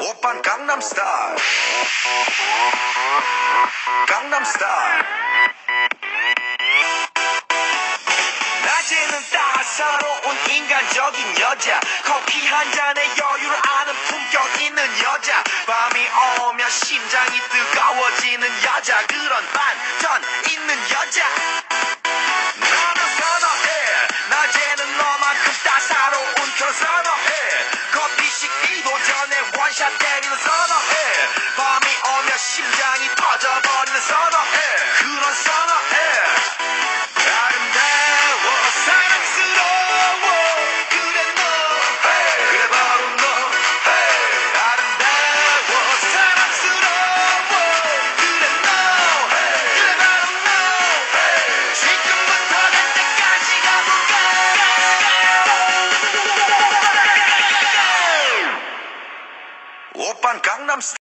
오빤 강남스타일 강남스타일 낮에는 따사로운 인간적인 여자 커피 한 잔에 여유를 아는 품격 있는 여자 밤이 오면 심장이 뜨거워지는 여자 그런 반전 있는 여자 나는 선호해 낮에는 너만큼 따사로운 그런 선호해 커피 식기도 전에 원샷 때리는 선호해 밤이 오면 심장이 터져버리는 선호해 그런 선호해 아름다워 사랑스러워 그래 너 그래 바로 너 아름다워 사랑스러워 그래 너 그래 바로 너 지금부터 날 때까지 가볼까 오빤 강남스타일